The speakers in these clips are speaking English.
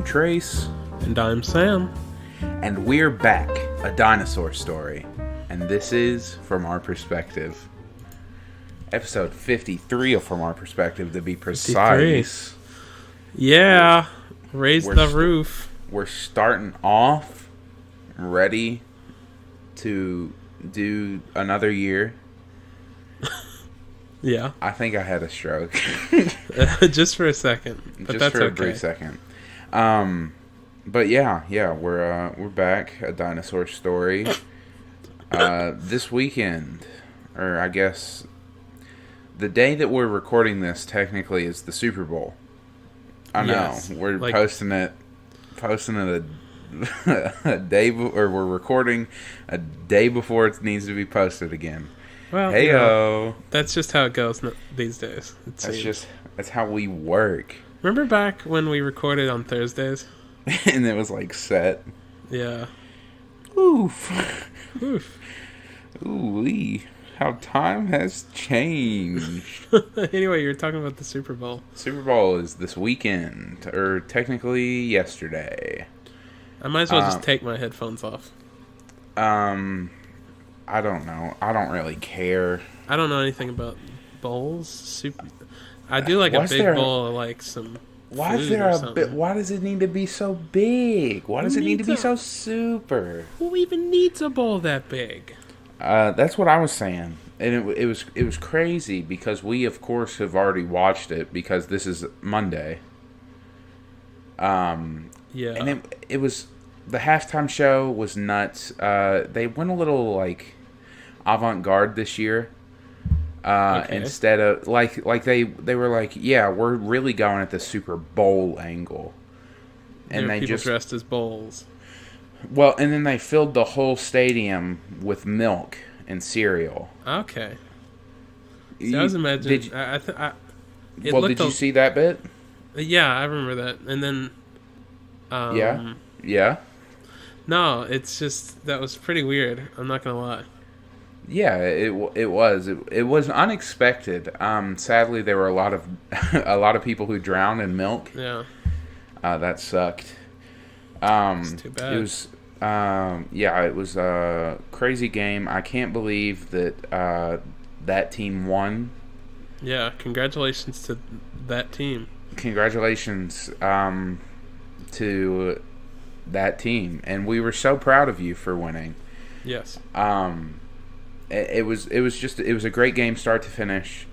Trace. And I'm Sam. And we're back, a dinosaur story. And this is From Our Perspective. Episode 53 of From Our Perspective, to be precise. 53. Yeah, raise the roof. We're starting off ready to do another year. Yeah. I think I had a stroke. Just for a second. But Just that's for a okay. brief second. But yeah, we're back. A dinosaur story. This weekend, or I guess the day that we're recording this technically is the Super Bowl. I know. Yes, We're posting it a day or we're recording a day before it needs to be posted again. Well, Hey-o. That's just how it goes these days. That's how we work. Remember back when we recorded on Thursdays? And it was like set. Yeah. Oof. Oof. Ooh-wee. How time has changed. Anyway, you were talking about the Super Bowl. Super Bowl is this weekend, or technically yesterday. I might as well just take my headphones off. I don't know. I don't really care. I don't know anything about bowls. I do like a big bowl of like some. Why is there a bit? Why does it need to be so big? Why does it need to be so super? Who even needs a bowl that big? That's what I was saying, and it was crazy because we of course have already watched it because this is Monday. Yeah, and it was the halftime show was nuts. They went a little like avant-garde this year. Okay. Instead of like they were like, yeah, we're really going at the Super Bowl angle, and they people just dressed as bowls. Well, and then they filled the whole stadium with milk and cereal. Okay. So I was imagining. Did you see that bit? Yeah, I remember that. And then. Yeah. No, it's just that was pretty weird. I'm not gonna lie. Yeah, it was unexpected. Sadly, there were a lot of people who drowned in milk. Yeah. That sucked. It's too bad. It was. It was a crazy game. I can't believe that that team won. Yeah, congratulations to that team. Congratulations to that team, and we were so proud of you for winning. Yes. It was a great game, start to finish.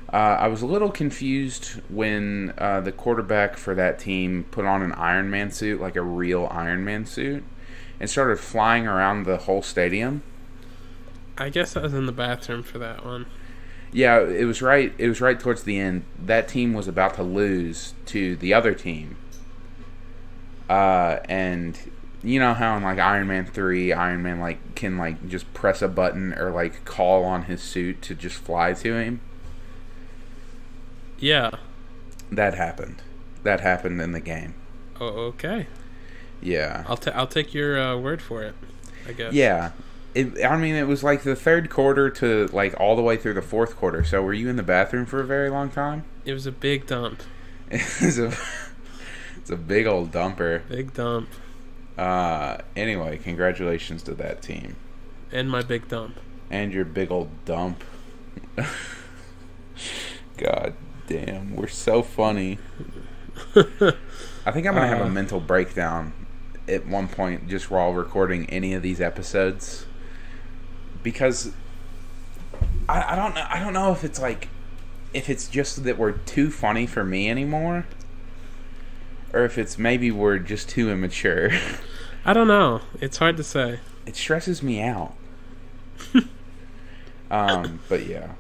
I was a little confused when the quarterback for that team put on an Iron Man suit, like a real Iron Man suit, and started flying around the whole stadium. I guess I was in the bathroom for that one. Yeah, it was right. It was right towards the end. That team was about to lose to the other team. And you know how in like Iron Man 3, Iron Man like can like just press a button or like call on his suit to just fly to him. Yeah. That happened. That happened in the game. Oh, okay. Yeah. I'll take your word for it, I guess. Yeah. It was like the third quarter to like all the way through the fourth quarter. So were you in the bathroom for a very long time? It was a big dump. It's a big old dumper. Big dump. Anyway, congratulations to that team. And my big dump. And your big old dump. God damn, we're so funny. I think I'm going to have a mental breakdown at one point just while recording any of these episodes. Because I don't know if it's like if it's just that we're too funny for me anymore, or if it's maybe we're just too immature. I don't know. It's hard to say. It stresses me out. But yeah.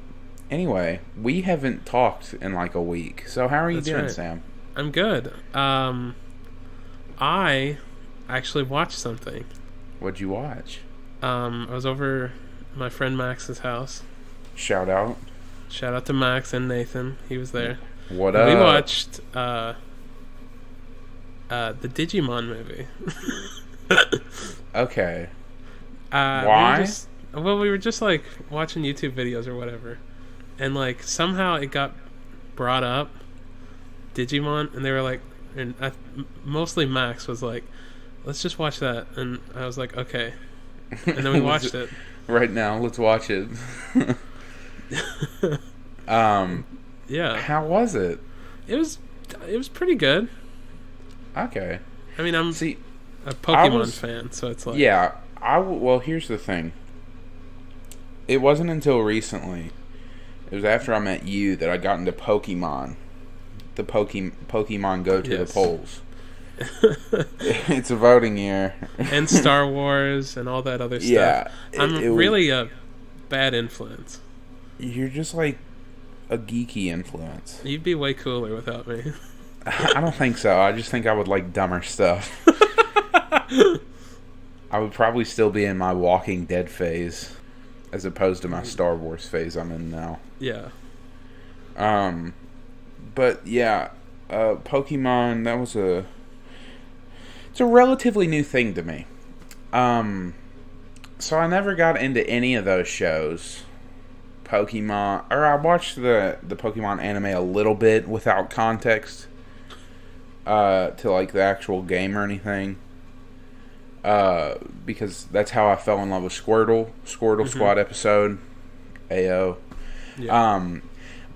Anyway, we haven't talked in like a week. So how are you doing, right. Sam? I'm good. I actually watched something. What'd you watch? I was over my friend Max's house. Shout out. Shout out to Max and Nathan. He was there. What up? We watched the Digimon movie. Okay. Why? We were just like watching YouTube videos or whatever, and like somehow it got brought up, Digimon, and they were like, and mostly Max was like, "Let's just watch that," and I was like, "Okay," and then we watched it. Right now, let's watch it. Yeah. How was it? It was pretty good. Okay. I mean, I'm a Pokemon fan, so it's like... Yeah. Well, here's the thing. It wasn't until recently, it was after I met you, that I got into Pokemon. The Pokemon go to the polls. It's a voting year. And Star Wars and all that other stuff. Yeah. I'm really a bad influence. You're just like a geeky influence. You'd be way cooler without me. I don't think so. I just think I would like dumber stuff. I would probably still be in my Walking Dead phase, as opposed to my Star Wars phase I'm in now. Yeah. But yeah, Pokemon, it's a relatively new thing to me. So I never got into any of those shows. Pokemon, or I watched the Pokemon anime a little bit without context to like the actual game or anything. Because that's how I fell in love with Squirtle Squad episode, AO. Yeah.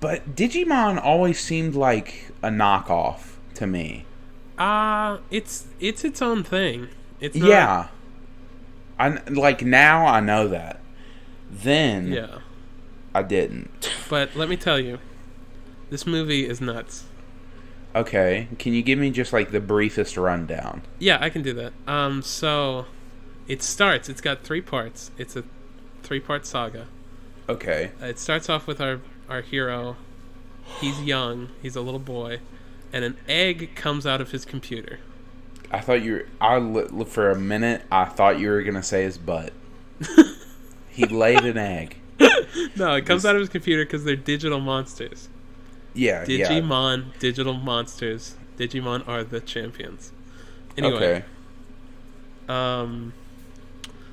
But Digimon always seemed like a knockoff to me. It's its own thing. It's not... Yeah. Now I know that. Then yeah. I didn't. But let me tell you, this movie is nuts. Okay, can you give me just like the briefest rundown? Yeah, I can do that. So it's got 3 parts. It's a 3-part saga. Okay. It starts off with our hero. He's young. He's a little boy, and an egg comes out of his computer. I thought for a minute I thought you were gonna say his butt. He laid an egg. No, it comes out of his computer because they're digital monsters. Yeah, Digimon, digital monsters. Digimon are the champions. Anyway. Okay.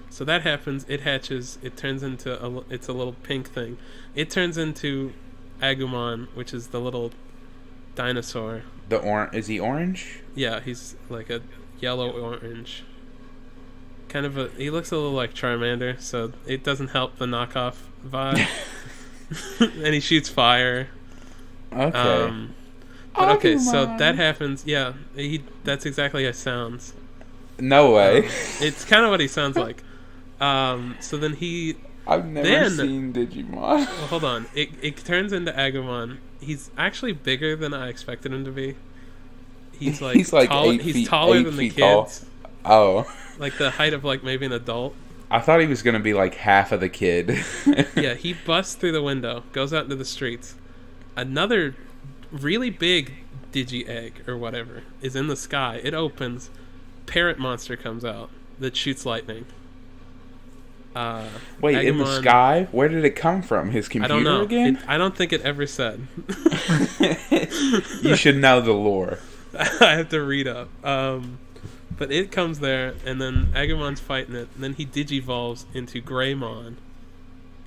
So that happens. It hatches. It turns into it's a little pink thing. It turns into Agumon, which is the little dinosaur. Is he orange? Yeah, he's like a yellow-orange. He looks a little like Charmander, so it doesn't help the knockoff vibe. And he shoots fire. Okay. Okay, so that happens. Yeah, that's exactly how it sounds. No way. It's kind of what he sounds like. So then I've never seen Digimon. Well, hold on. It turns into Agumon. He's actually bigger than I expected him to be. He's like taller than the kids. Tall. Oh. Like the height of like maybe an adult. I thought he was going to be like half of the kid. Yeah, he busts through the window, goes out into the streets. Another really big Digi-Egg or whatever is in the sky. It opens. Parrot monster comes out that shoots lightning. Wait, Agumon, in the sky? Where did it come from? His computer I don't know. Again? I don't think it ever said. You should know the lore. I have to read up. But it comes there, and then Agumon's fighting it, and then he digivolves into Greymon.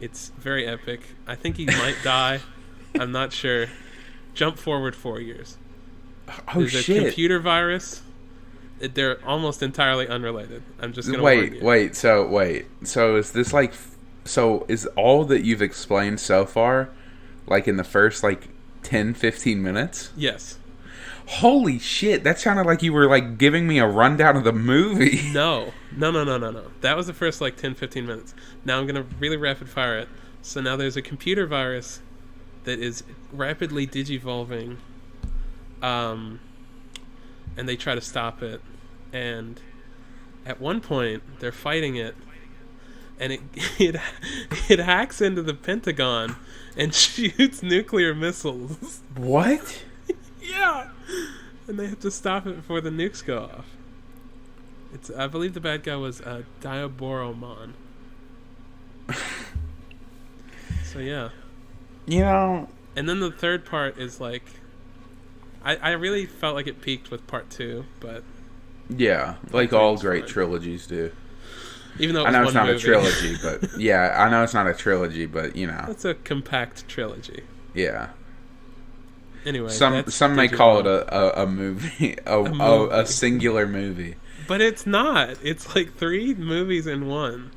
It's very epic. I think he might die. I'm not sure. Jump forward 4 years. Oh, There's a computer virus. They're almost entirely unrelated. I'm just going to wait. So is this like... So is all that you've explained so far, like in the first, 10, 15 minutes? Yes. Holy shit, that sounded like you were, giving me a rundown of the movie. No. That was the first, 10, 15 minutes. Now I'm going to really rapid fire it. So now there's a computer virus that is rapidly digivolving, and they try to stop it. And at one point, they're fighting it, and it hacks into the Pentagon and shoots nuclear missiles. What? Yeah, and they have to stop it before the nukes go off. I believe the bad guy was Diaboromon. So yeah, And then the third part is I really felt like it peaked with part 2, but yeah, all great trilogies do. Even though I know it's not a trilogy, but yeah, I know it's not a trilogy, but it's a compact trilogy. Yeah. Anyway, some may call it a movie, a singular movie. But it's not. It's like 3 movies in one.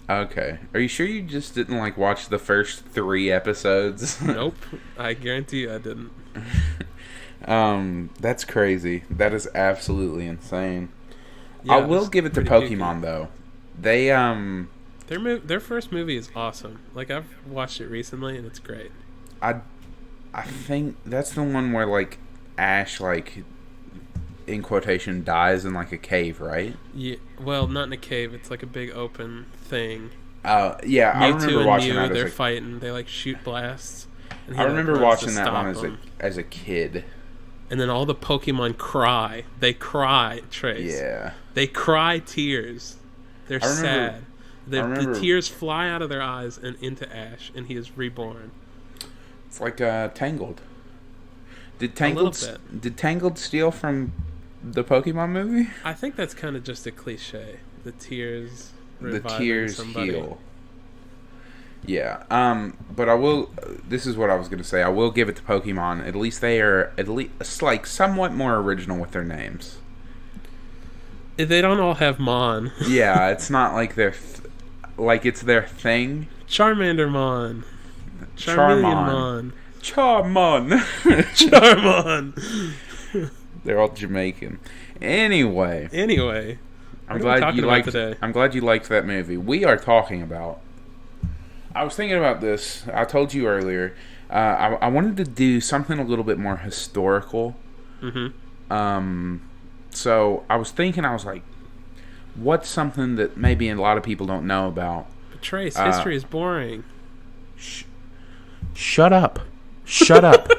Okay. Are you sure you just didn't watch the first 3 episodes? Nope. I guarantee you I didn't. That's crazy. That is absolutely insane. Yeah, I will give it to Pokemon though. They their first movie is awesome. Like, I've watched it recently and it's great. I think that's the one where Ash in quotation dies in a cave, right? Yeah. Well, not in a cave. It's like a big open thing. Yeah, I remember watching that. They're fighting. They shoot blasts. I remember watching that one as a kid. And then all the Pokemon cry. They cry, Trace. Yeah. They cry tears. They're sad. The tears fly out of their eyes and into Ash, and he is reborn. It's like Tangled. Did Tangled steal from the Pokemon movie? I think that's kind of just a cliche. The tears somebody. Heal. Yeah. But I will. This is what I was going to say. I will give it to Pokemon. At least they are somewhat more original with their names. They don't all have Mon. Yeah, it's not like they're it's their thing. Charmander Mon. Charmeleon Mon. Charmon. Charmon. They're all Jamaican. Anyway, I'm glad you liked that movie. We are talking about. I was thinking about this. I told you earlier. I wanted to do something a little bit more historical. Mm-hmm. So I was thinking. I was like, what's something that maybe a lot of people don't know about? But Trace, history is boring. Shut up. Shut up.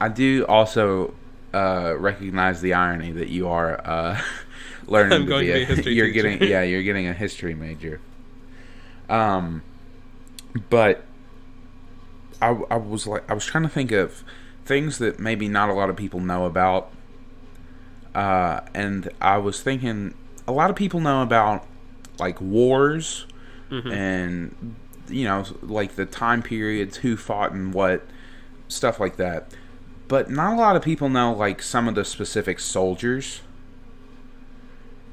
I do also recognize the irony that you are learning I'm going to be a history you're teacher. you're getting a history major. But I was trying to think of things that maybe not a lot of people know about. And I was thinking a lot of people know about wars, mm-hmm. and the time periods, who fought and what, stuff like that. But not a lot of people know some of the specific soldiers.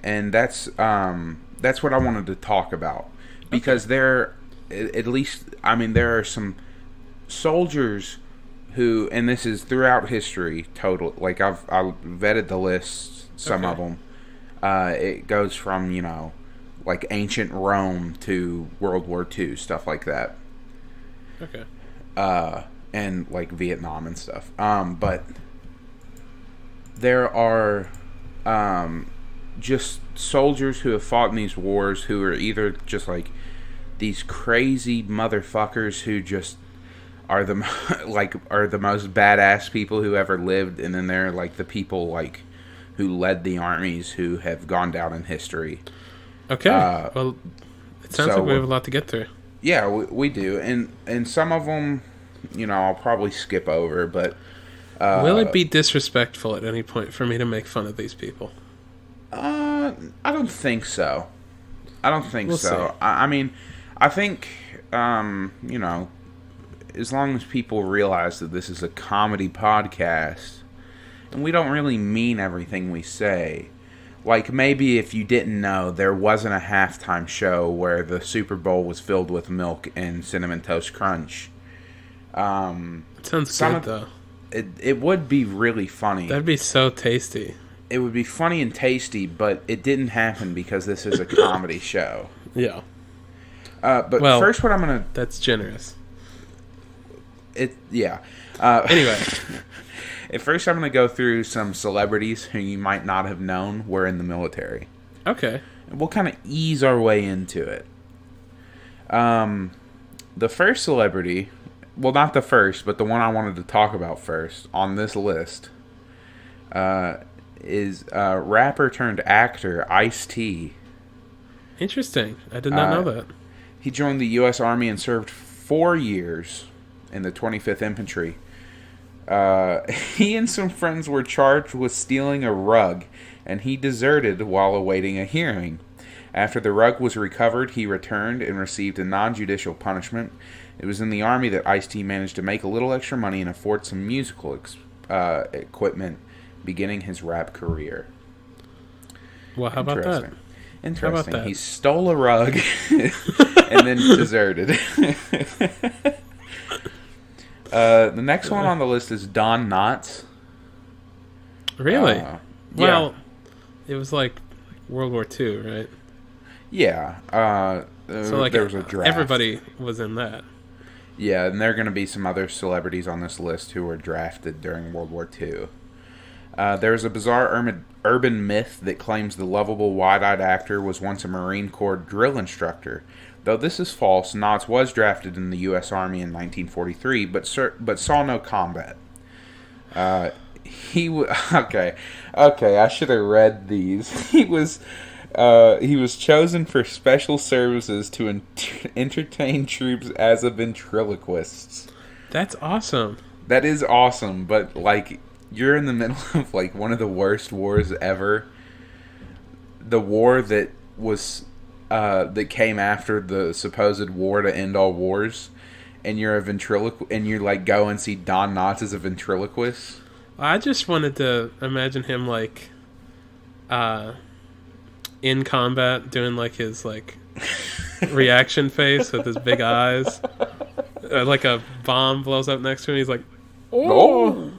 And that's what I wanted to talk about, because there are some soldiers who, and this is throughout history, total. I've vetted the list, some of them. It goes from ancient Rome to World War II, stuff like that. Okay. And Vietnam and stuff. But there are just soldiers who have fought in these wars who are either just these crazy motherfuckers who just are the most badass people who ever lived, and then they're the people who led the armies who have gone down in history. Okay. Well, it sounds like we have a lot to get through. Yeah, we do, and some of them, I'll probably skip over, but will it be disrespectful at any point for me to make fun of these people? I don't think so. We'll so. See. I mean, I think as long as people realize that this is a comedy podcast, and we don't really mean everything we say. Maybe if you didn't know, there wasn't a halftime show where the Super Bowl was filled with milk and Cinnamon Toast Crunch. It sounds good, though. It would be really funny. That'd be so tasty. It would be funny and tasty, but it didn't happen because this is a comedy show. Yeah. But first what I'm going to... That's generous. Yeah. Anyway... At first, I'm going to go through some celebrities who you might not have known were in the military. Okay. And we'll kind of ease our way into it. The first celebrity, well, not the first, but the one I wanted to talk about first on this list, is rapper turned actor Ice-T. Interesting. I did not know that. He joined the U.S. Army and served 4 years in the 25th Infantry. He and some friends were charged with stealing a rug, and he deserted while awaiting a hearing. After the rug was recovered, he returned and received a non-judicial punishment. It was in the Army that Ice-T managed to make a little extra money and afford some musical equipment, beginning his rap career. Well, how about that? Interesting. How about that? He stole a rug and then deserted. The next one on the list is Don Knotts. Really? Well, yeah. it was like World War II, right? Yeah. So like there was a draft. Everybody was in that. Yeah, and there are going to be some other celebrities on this list who were drafted during World War II. There is a bizarre urban myth that claims the lovable, wide-eyed actor was once a Marine Corps drill instructor. Though this is false, Knotts was drafted in the U.S. Army in 1943, but saw no combat. Okay, I should have read these. He was chosen for special services to entertain troops as a ventriloquist. That's awesome. That is awesome, but like you're in the middle of like one of the worst wars ever. The war that was that came after the supposed war to end all wars, and you're a ventriloquist, and you like go and see Don Knotts as a ventriloquist. I just wanted to imagine him like in combat doing like his like reaction face with his big eyes. Like a bomb blows up next to him, he's like, "Oh!"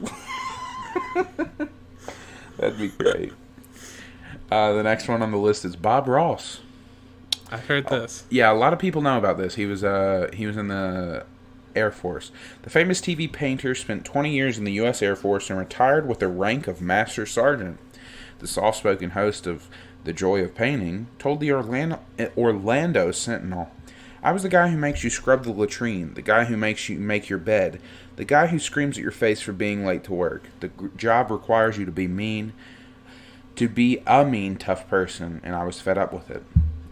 That'd be great. The next one on the list is Bob Ross. I've heard this. Yeah, a lot of people know about this. He was in the Air Force. The famous TV painter spent 20 years in the U.S. Air Force and retired with the rank of Master Sergeant. The soft-spoken host of The Joy of Painting told the Orlando Sentinel, "I was the guy who makes you scrub the latrine, the guy who makes you make your bed, the guy who screams at your face for being late to work. The job requires you to be mean, to be a mean, tough person, and I was fed up with it."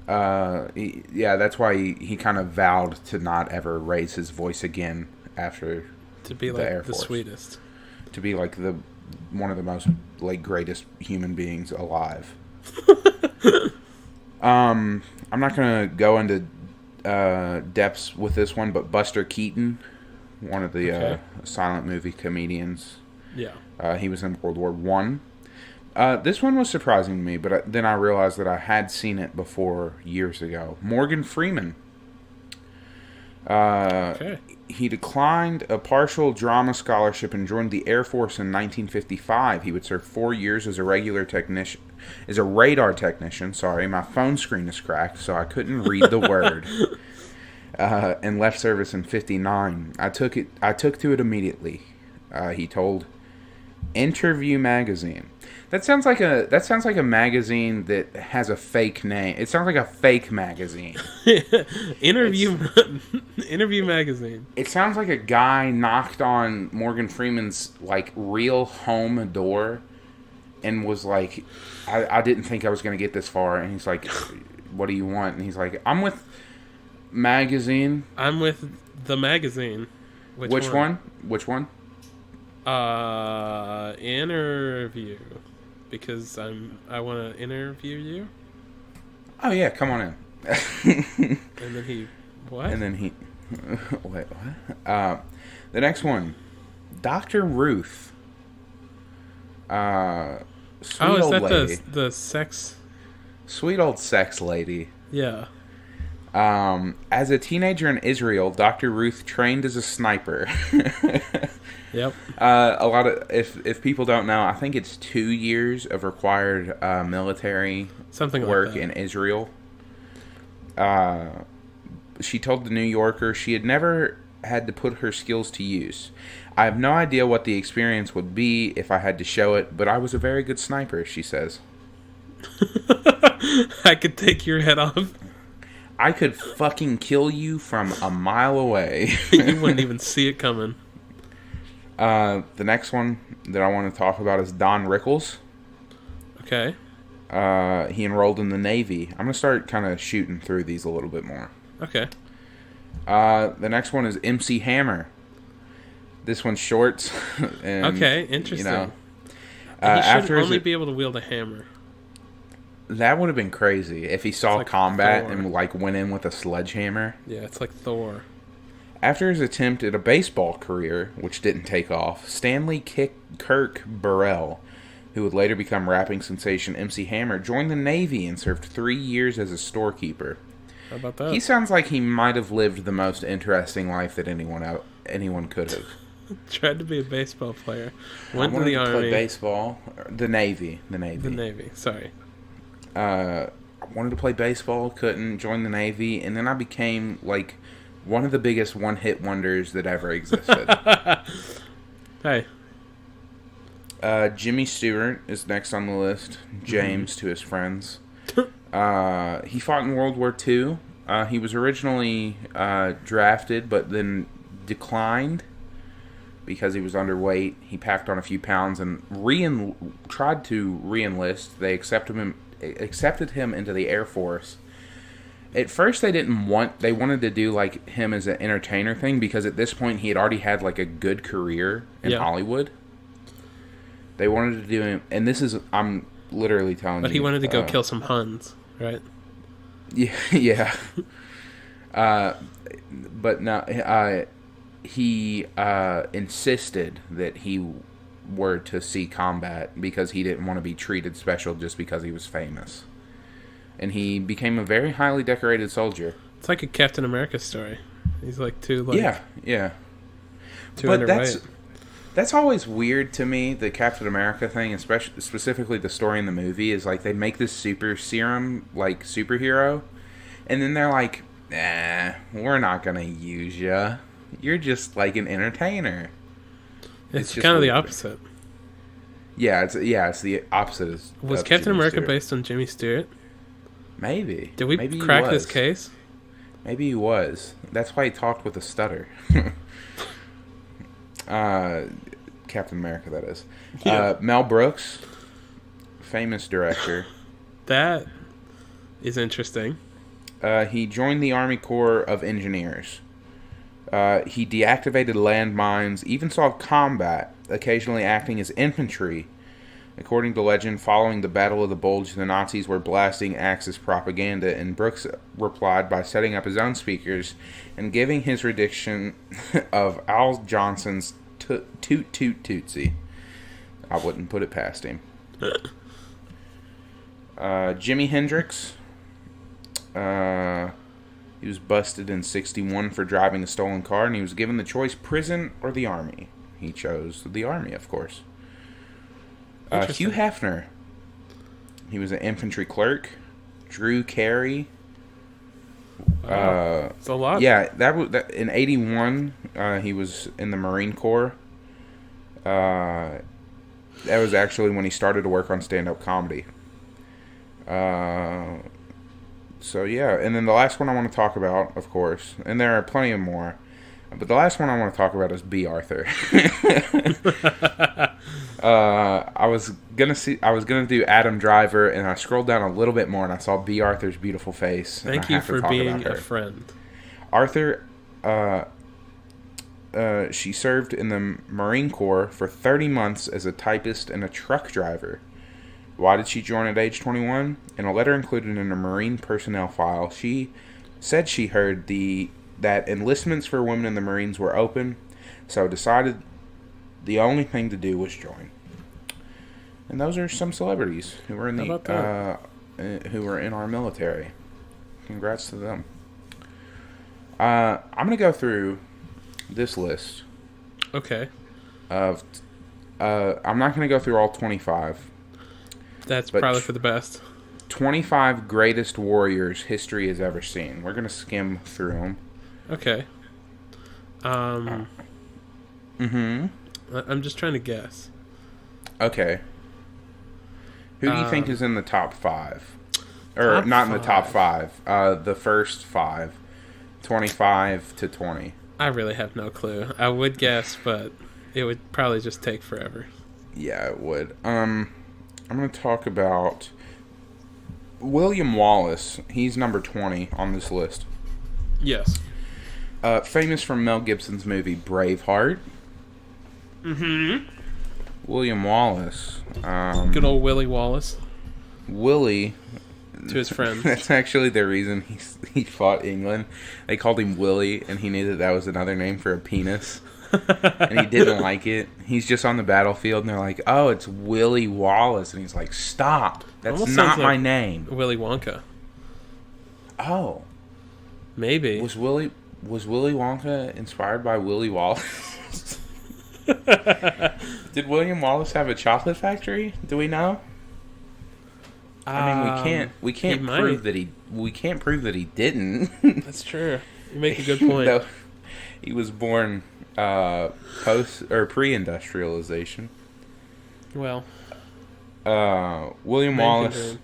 That's why he kind of vowed to not ever raise his voice again after to be like the sweetest, to be like one of the most like greatest human beings alive. I'm not gonna go into depths with this one, but Buster Keaton, one of the silent movie comedians. Yeah. He was in World War One. This one was surprising to me, but then I realized that I had seen it before years ago. Morgan Freeman. He declined a partial drama scholarship and joined the Air Force in 1955. He would serve 4 years as a radar technician. Sorry, my phone screen is cracked, so I couldn't read the word. And left service in 59. I took to it immediately. He told Interview Magazine. That sounds like a magazine that has a fake name. It sounds like a fake magazine. Interview Magazine. It sounds like a guy knocked on Morgan Freeman's like real home door and was like, I didn't think I was going to get this far. And he's like, "What do you want?" And he's like, "I'm with Magazine." I'm with the magazine. Which one? Which one? Interview. Because I want to interview you. Oh yeah, come on in. And then he what? And then he wait, what? The next one, Dr. Ruth. Sweet is old that lady. the sex? Sweet old sex lady. Yeah. As a teenager in Israel, Dr. Ruth trained as a sniper. Yep. A lot of if people don't know, I think it's 2 years of required military work in Israel. She told the New Yorker she had never had to put her skills to use. "I have no idea what the experience would be if I had to show it, but I was a very good sniper," she says. I could take your head off. "I could fucking kill you from a mile away." You wouldn't even see it coming. The next one that I want to talk about is Don Rickles. Okay. He enrolled in the Navy. I'm going to start kind of shooting through these a little bit more. Okay. The next one is MC Hammer. This one's short. And, okay, interesting. You know, he should only be able to wield a hammer. That would have been crazy if he saw like combat Thor. and like went in with a sledgehammer. Yeah, it's like Thor. After his attempt at a baseball career, which didn't take off, Stanley Kirk Burrell, who would later become rapping sensation MC Hammer, joined the Navy and served 3 years as a storekeeper. How about that? He sounds like he might have lived the most interesting life that anyone could have. Tried to be a baseball player. I Went to wanted the to Army. play baseball. The Navy. The Navy. Sorry. I wanted to play baseball, couldn't, join the Navy, and then I became like one of the biggest one-hit wonders that ever existed. Hey. Jimmy Stewart is next on the list. James to his friends. He fought in World War II. He was originally drafted, but then declined because he was underweight. He packed on a few pounds and tried to re-enlist. They accepted him into the Air Force. At first, they wanted to do like him as an entertainer thing because at this point he had already had like a good career in Hollywood. They wanted to do him, and I'm literally telling you. But he wanted to go kill some Huns, right? Yeah. But no, he insisted that he were to see combat because he didn't want to be treated special just because he was famous. And he became a very highly decorated soldier. It's like a Captain America story. He's like too yeah. Too But underweight. that's always weird to me. The Captain America thing, especially specifically the story in the movie, is like they make this super serum like superhero, and then they're like, "Nah, we're not gonna use you. You're just like an entertainer." It's just kind of the weird. opposite. Yeah, it's the opposite. Was of Captain Jimmy America Stewart. based on Jimmy Stewart? Maybe. Did we Maybe he crack this was. case? Maybe he was. That's why he talked with a stutter. Captain America, that is. Yeah. Mel Brooks, famous director. That is interesting. He joined the Army Corps of Engineers. He deactivated landmines, even saw combat, occasionally acting as infantry. According to legend, following the Battle of the Bulge, the Nazis were blasting Axis propaganda, and Brooks replied by setting up his own speakers and giving his rendition of Al Johnson's Toot Toot Tootsie. I wouldn't put it past him. Jimi Hendrix. He was busted in 1961 for driving a stolen car, and he was given the choice, prison or the Army. He chose the Army, of course. Hugh Hefner. He was an infantry clerk. Drew Carey. It's a lot. Yeah, that in 1981. He was in the Marine Corps. That was actually when he started to work on stand-up comedy. So yeah, and then the last one I want to talk about, of course, and there are plenty of more, but the last one I want to talk about is B. Arthur. I was gonna do Adam Driver, and I scrolled down a little bit more, and I saw B. Arthur's beautiful face. Thank you for being a friend. Arthur, she served in the Marine Corps for 30 months as a typist and a truck driver. Why did she join at age 21? In a letter included in a Marine personnel file, she said she heard that enlistments for women in the Marines were open, so decided the only thing to do was join. And those are some celebrities who were in who were in our military. Congrats to them. I'm gonna go through this list. Okay. I'm not gonna go through all 25. That's probably for the best. 25 greatest warriors history has ever seen. We're gonna skim through them. Okay. I'm just trying to guess. Okay. Who do you think is in the top 5? Or not in the top 5. The first 5. 25 to 20. I really have no clue. I would guess, but it would probably just take forever. Yeah, it would. I'm going to talk about William Wallace. He's number 20 on this list. Yes. Famous from Mel Gibson's movie Braveheart. Mm-hmm. William Wallace. Good old Willie Wallace. Willie, to his friends. that's actually the reason he fought England. They called him Willie, and he knew that was another name for a penis. And he didn't like it. He's just on the battlefield, and they're like, "Oh, it's Willie Wallace," and he's like, "Stop! That's Almost not sounds my like name." Willy Wonka. Oh, Maybe. was Willie Wonka inspired by Willie Wallace? Did William Wallace have a chocolate factory? Do we know? I mean, we can't prove that he didn't. That's true. You make a good point. Though he was born post or pre-industrialization. Well, William Wallace.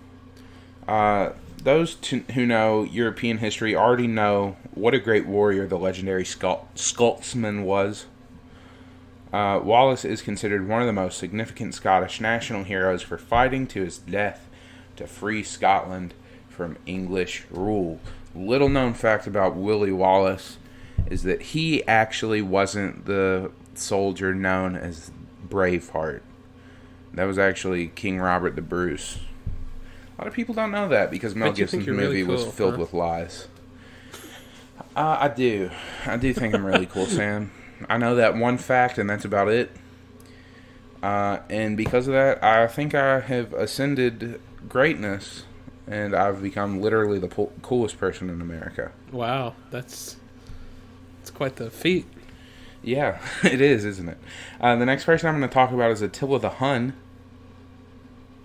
Those who know European history already know what a great warrior the legendary Scotsman was. Wallace is considered one of the most significant Scottish national heroes for fighting to his death to free Scotland from English rule. Little known fact about Willie Wallace is that he actually wasn't the soldier known as Braveheart. That was actually King Robert the Bruce. A lot of people don't know that because Mel Gibson's movie was filled with lies. I do think I'm really cool, Sam. I know that one fact, and that's about it. And because of that, I think I have ascended greatness, and I've become literally the coolest person in America. Wow, that's quite the feat. Yeah, it is, isn't it? The next person I'm going to talk about is Attila the Hun.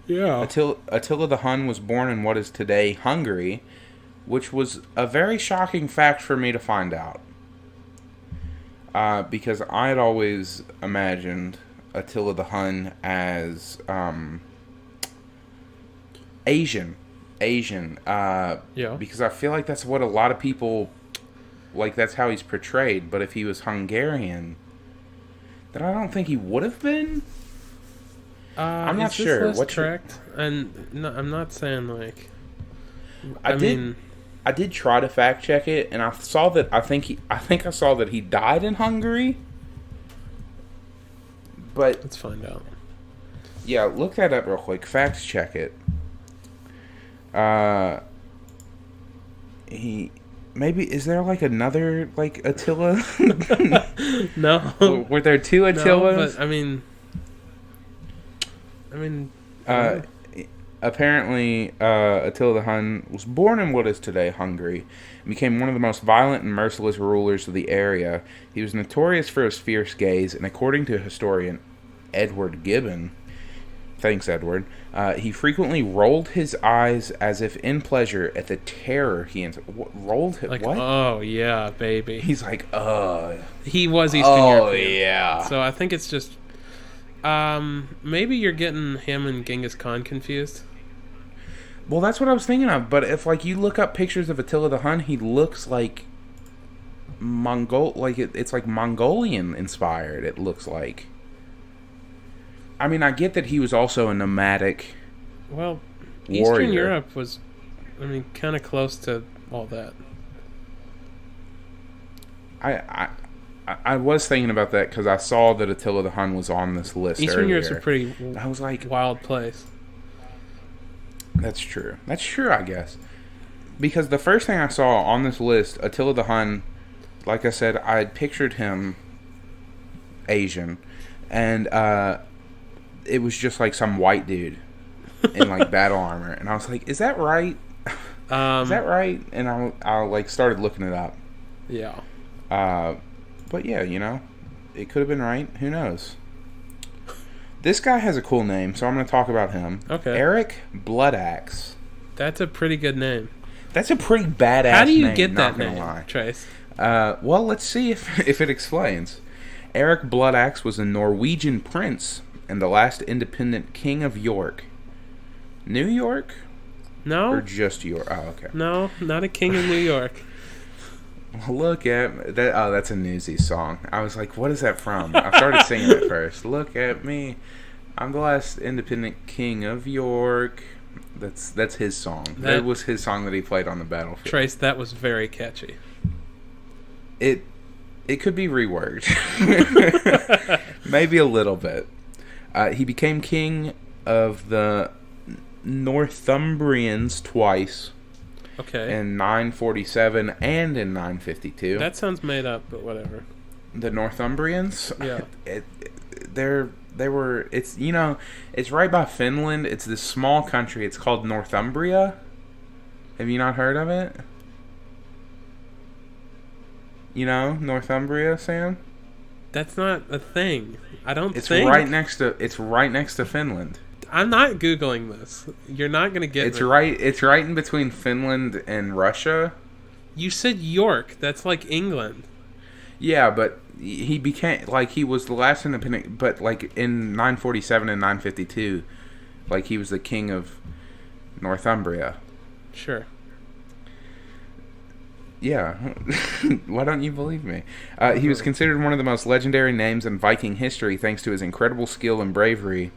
Yeah. Attila the Hun was born in what is today Hungary, which was a very shocking fact for me to find out. Because I had always imagined Attila the Hun as Asian. Yeah. Because I feel like that's what a lot of people, like, that's how he's portrayed. But if he was Hungarian, then I don't think he would have been. I'm not sure. What's correct? And no, I'm not saying like. I did try to fact check it, and I saw that I think I saw that he died in Hungary. But let's find out. Yeah, look that up real quick. Fact check it. Is there like another like Attila? No. Were there two Attilas? No, but I mean. Apparently, Attila the Hun was born in what is today Hungary and became one of the most violent and merciless rulers of the area. He was notorious for his fierce gaze, and according to historian Edward Gibbon, thanks Edward, he frequently rolled his eyes as if in pleasure at the terror he rolled his like, what? Oh yeah, baby. He's like, he was Eastern European. Oh yeah. So I think it's just maybe you're getting him and Genghis Khan confused. Well, that's what I was thinking of. But if like you look up pictures of Attila the Hun, he looks like it's like Mongolian inspired. It looks like. I mean, I get that he was also a nomadic. Well, warrior. Eastern Europe was, kind of close to all that. I was thinking about that because I saw that Attila the Hun was on this list. Eastern earlier. Europe's a pretty. I was like, wild place. That's true. That's true, I guess. Because the first thing I saw on this list, Attila the Hun, like I said, I had pictured him Asian, and it was just like some white dude in like battle armor, and I was like, "Is that right? Is that right?" And I like started looking it up. Yeah. But yeah, it could have been right. Who knows? This guy has a cool name, so I'm going to talk about him. Okay. Eric Bloodaxe. That's a pretty good name. That's a pretty badass name. How do you get that name, lie. Trace? Well, let's see if it explains. Eric Bloodaxe was a Norwegian prince and the last independent king of York. New York? No. Or just York? Oh, okay. No, not a king of New York. Look at that! Oh, that's a Newsies song. I was like, "What is that from?" I started singing it first. Look at me, I'm the last independent king of York. That's his song. That was his song that he played on the battlefield. Trace, that was very catchy. It could be reworked, maybe a little bit. He became king of the Northumbrians twice. Okay. In 947 and in 952. That sounds made up, but whatever. The Northumbrians? Yeah. It's right by Finland. It's this small country. It's called Northumbria. Have you not heard of it? You know, Northumbria, Sam? That's not a thing. I don't It's think. It's right next to Finland. I'm not Googling this. You're not going to get It's me. right in between Finland and Russia. You said York. That's like England. Yeah, but he became, like, he was the last independent, but, like, in 947 and 952, like, he was the king of Northumbria. Sure. Yeah. Why don't you believe me? He was considered one of the most legendary names in Viking history thanks to his incredible skill and bravery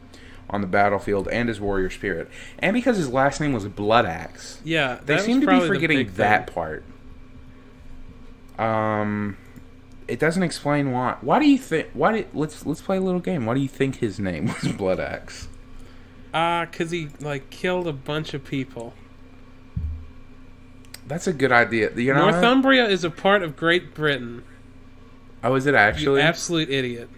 on the battlefield and his warrior spirit. And because his last name was Bloodaxe. Yeah, They seem to be forgetting that part. It doesn't explain why. Why do you think? Let's play a little game. Why do you think his name was Bloodaxe? 'Cause he like killed a bunch of people. That's a good idea. You know, Northumbria is a part of Great Britain. Oh, is it actually? You absolute idiot.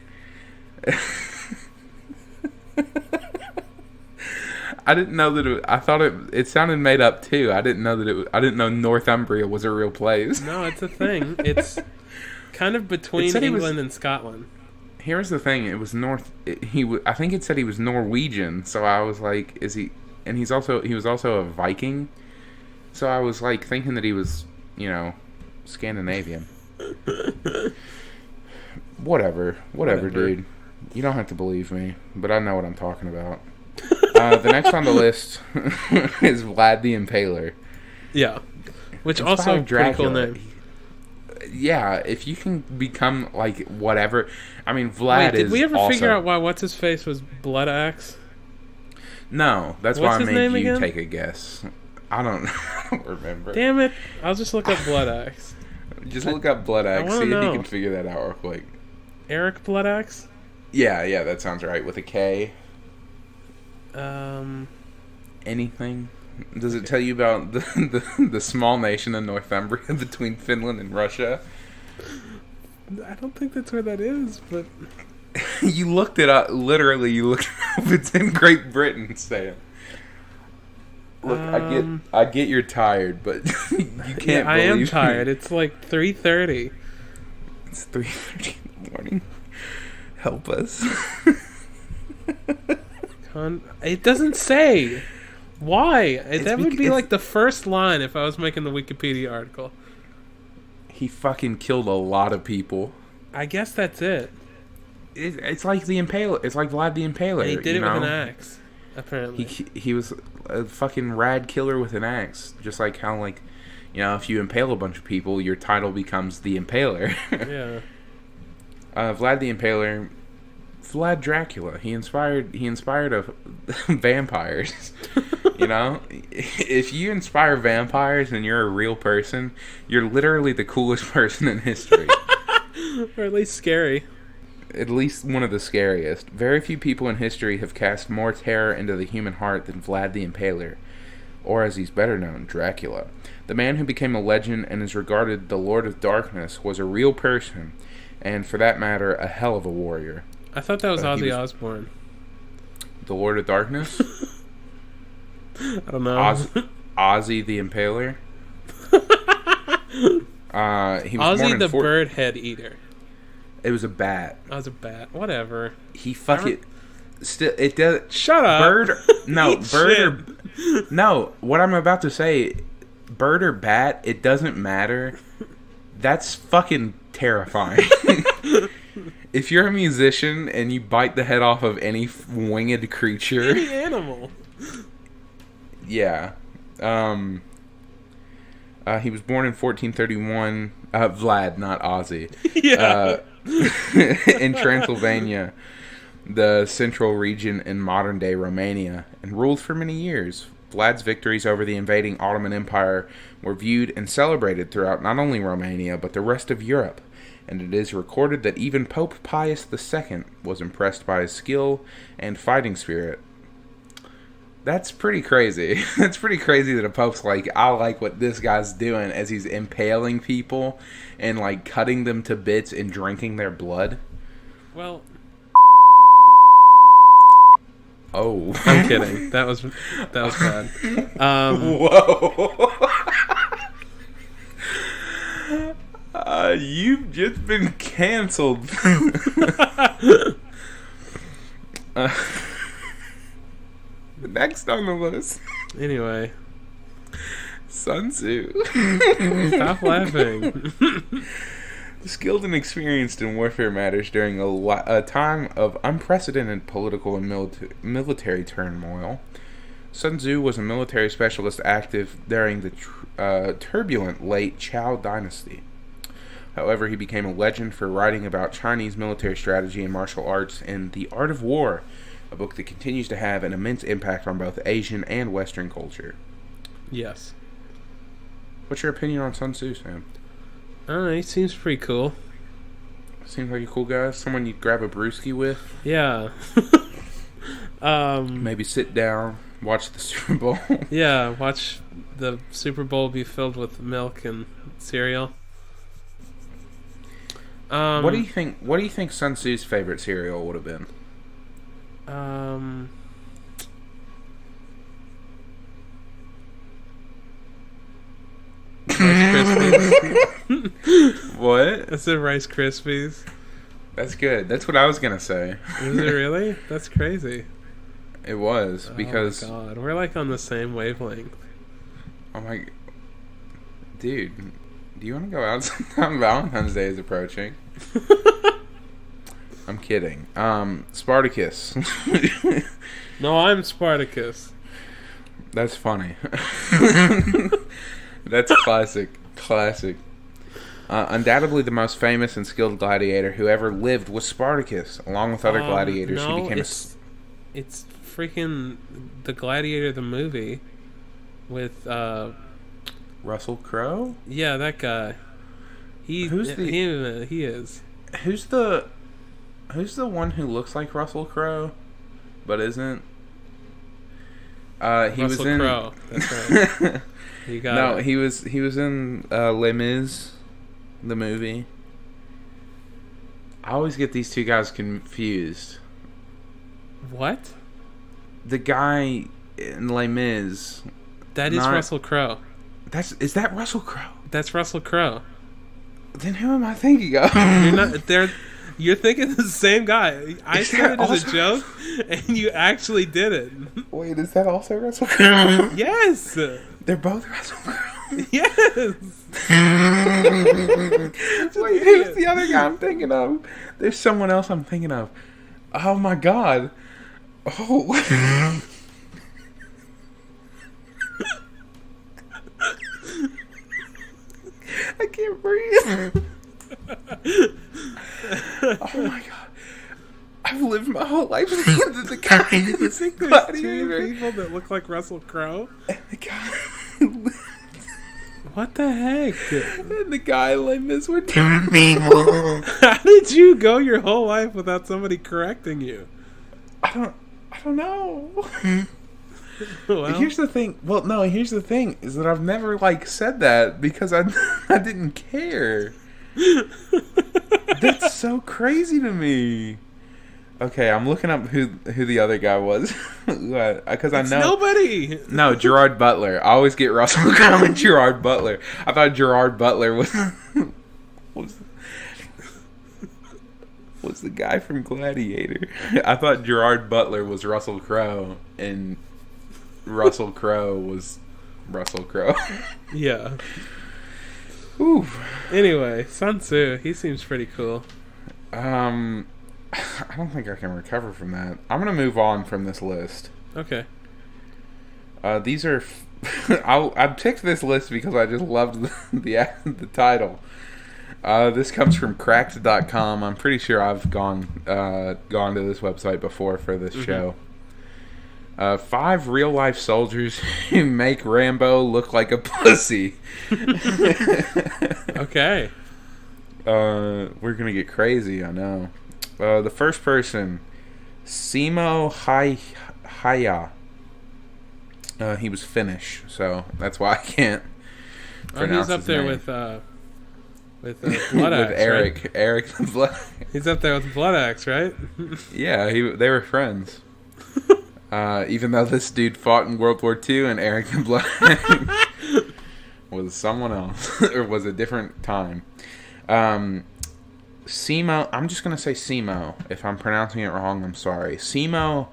I didn't know that. I thought it sounded made up too. I didn't know that I didn't know Northumbria was a real place. No, it's a thing. It's kind of between England and Scotland. Here's the thing: it was I think it said he was Norwegian. So I was like, is he? And he was also a Viking. So I was like thinking that he was, Scandinavian. Whatever, dude. You don't have to believe me, but I know what I'm talking about. The next on the list is Vlad the Impaler. Yeah, which also a pretty cool name. Yeah, if you can become like whatever. I mean, Vlad is. Did we ever also... figure out why what's his face was Bloodaxe? No, that's what's why I made you again? take a guess. I don't remember. Damn it! I'll just look up Bloodaxe. Just look up Bloodaxe. See know. if you can figure that out real quick. Eric Bloodaxe? Yeah, that sounds right. With a K. Anything? Does it tell you about the small nation of Northumbria between Finland and Russia? I don't think that's where that is, but... You looked it up. Literally, you looked it up. It's in Great Britain, Sam. Look, I get you're tired, but you can't believe I am tired. Me. It's like 3:30. It's 3:30 in the morning. Help us. It doesn't say. Why? That would be it's, like the first line if I was making the Wikipedia article. He fucking killed a lot of people. I guess that's it. It's like the Impaler. It's like Vlad the Impaler. And he did it with an axe, apparently. He was a fucking rad killer with an axe. Just like how, like, if you impale a bunch of people, your title becomes the Impaler. Yeah. Vlad the Impaler, Vlad Dracula. He inspired vampires. If you inspire vampires and you're a real person, you're literally the coolest person in history. Or at least scary. At least one of the scariest. Very few people in history have cast more terror into the human heart than Vlad the Impaler, or as he's better known, Dracula. The man who became a legend and is regarded the Lord of Darkness was a real person, and for that matter, a hell of a warrior. I thought that was Ozzy Osbourne. The Lord of Darkness? I don't know. Ozzy the Impaler? He was Ozzy the Bird Head Eater. It was a bat. I was a bat. Whatever. He fucking... Still, it does... Shut up. Bird... No, bird or... No, what I'm about to say... Bird or bat, it doesn't matter. That's fucking terrifying. If you're a musician and you bite the head off of any winged creature... Any animal. Yeah. He was born in 1431. Vlad, not Ozzy. Yeah. In Transylvania, the central region in modern-day Romania, and ruled for many years. Vlad's victories over the invading Ottoman Empire were viewed and celebrated throughout not only Romania, but the rest of Europe, and it is recorded that even Pope Pius II was impressed by his skill and fighting spirit. That's pretty crazy. That's pretty crazy that a pope's like, I like what this guy's doing as he's impaling people and like cutting them to bits and drinking their blood. Well, oh, I'm kidding. That was bad. Whoa. You've just been canceled. Next on the list. Anyway. Sun Tzu. Stop laughing. Skilled and experienced in warfare matters during a time of unprecedented political and military turmoil, Sun Tzu was a military specialist active during the turbulent late Zhou dynasty. However, he became a legend for writing about Chinese military strategy and martial arts in The Art of War, a book that continues to have an immense impact on both Asian and Western culture. Yes. What's your opinion on Sun Tzu, Sam? I don't know, he seems pretty cool. Seems like a cool guy. Someone you'd grab a brewski with. Yeah. Maybe sit down, watch the Super Bowl. Yeah, watch the Super Bowl be filled with milk and cereal. What do you think? What do you think Sun Tzu's favorite cereal would have been? Rice Krispies. What? I said Rice Krispies. That's good. That's what I was gonna say. Is it really? That's crazy. It was because. Oh my god, we're like on the same wavelength. Oh my, dude, do you want to go out sometime? Valentine's Day is approaching. I'm kidding. Spartacus. No, I'm Spartacus. That's funny. That's classic. Classic. Undoubtedly the most famous and skilled gladiator who ever lived was Spartacus. Along with other gladiators, no, he became it's freaking The Gladiator, the movie, with Russell Crowe? Yeah, that guy. He is. Who's the one who looks like Russell Crowe but isn't? He Russell was in Crowe. That's right. You got No, it. he was in Les Mis, the movie. I always get these two guys confused. What? The guy in Les Mis. That is Russell Crowe. Is that Russell Crowe? That's Russell Crowe. Then who am I thinking of? You're not there. You're thinking of the same guy. I said it as a joke, and you actually did it. Wait, is that also Russell Crowe? Yes. They're both Russell Crowe. Yes. Wait, who's the other guy I'm thinking of? There's someone else I'm thinking of. Oh my god. Oh. I can't breathe. Oh my god. I've lived my whole life thinking that the guy in this There's two gladiator people that look like Russell Crowe. and the guy What the heck? and the guy like this were different people. How did you go your whole life without somebody correcting you? I don't know. Well, Here's the thing. Well, no, here's the thing is that I've never like said that because I didn't care. That's so crazy to me. Okay, I'm looking up who the other guy was because I know nobody. No, Gerard Butler. I always get Russell Crowe and Gerard Butler. I thought Gerard Butler was the guy from Gladiator. I thought Gerard Butler was Russell Crowe and Russell Crowe was Russell Crowe. Yeah. Ooh. Anyway, Sun Tzu, he seems pretty cool. I don't think I can recover from that. I'm gonna move on from this list. Okay. These are. I picked this list because I just loved the title. This comes from Cracked.com. I'm pretty sure I've gone to this website before for this show. 5 real life soldiers who make Rambo look like a pussy. Okay. We're gonna get crazy, I know. The first person, Simo Haya. He was Finnish, so that's why I can't pronounce he's up his there name. with Blood Axe, With Eric, right? Eric the Blood. He's up there with Blood Axe, right? Yeah, they were friends. Even though this dude fought in World War II, and Eric the Blood Axe was someone else, or was a different time. Simo, I'm just gonna say Simo. If I'm pronouncing it wrong, I'm sorry. Simo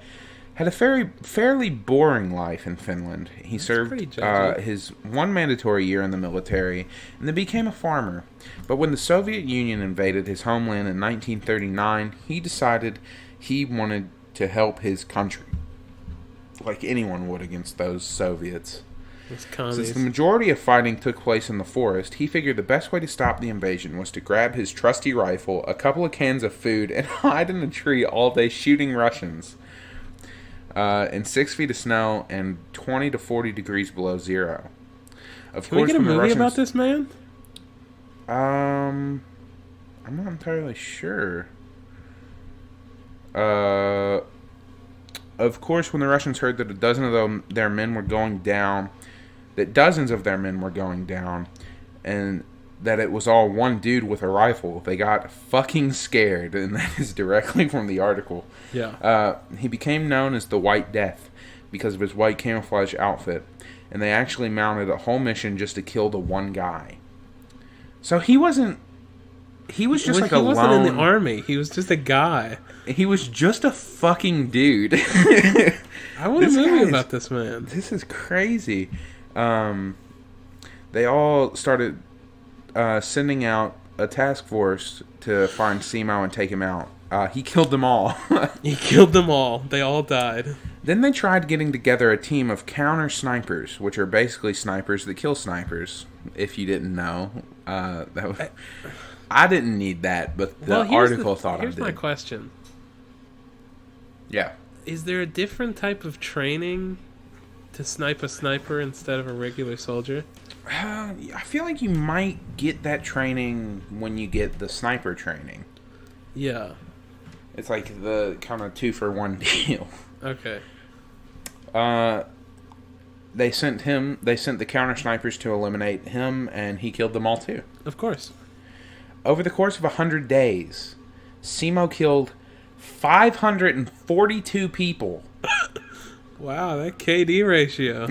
had a fairly boring life in Finland. He served his one mandatory year in the military and then became a farmer. But when the Soviet Union invaded his homeland in 1939, he decided he wanted to help his country, like anyone would against those Soviets. Since the majority of fighting took place in the forest, he figured the best way to stop the invasion was to grab his trusty rifle, a couple of cans of food, and hide in a tree all day shooting Russians. In 6 feet of snow and 20 to 40 degrees below zero. Can we get a movie about this man? I'm not entirely sure. Of course, when the Russians heard that dozens of their men were going down, and that it was all one dude with a rifle, they got fucking scared, and that is directly from the article. Yeah. He became known as the White Death because of his white camouflage outfit, and they actually mounted a whole mission just to kill the one guy. So he wasn't... He was just He wasn't in the army. He was just a guy. He was just a fucking dude. I want a movie about this man. This is crazy. They all started sending out a task force to find Simo and take him out. He killed them all. He killed them all. They all died. Then they tried getting together a team of counter snipers, which are basically snipers that kill snipers. If you didn't know, I didn't need that, but the article thought I did. Here's my question. Yeah. Is there a different type of training to snipe a sniper instead of a regular soldier? I feel like you might get that training when you get the sniper training. Yeah. It's like the kind of 2-for-1 deal. Okay. They sent the counter snipers to eliminate him, and he killed them all too. Of course. Over the course of 100 days, Simo killed 542 people. Wow, that KD ratio.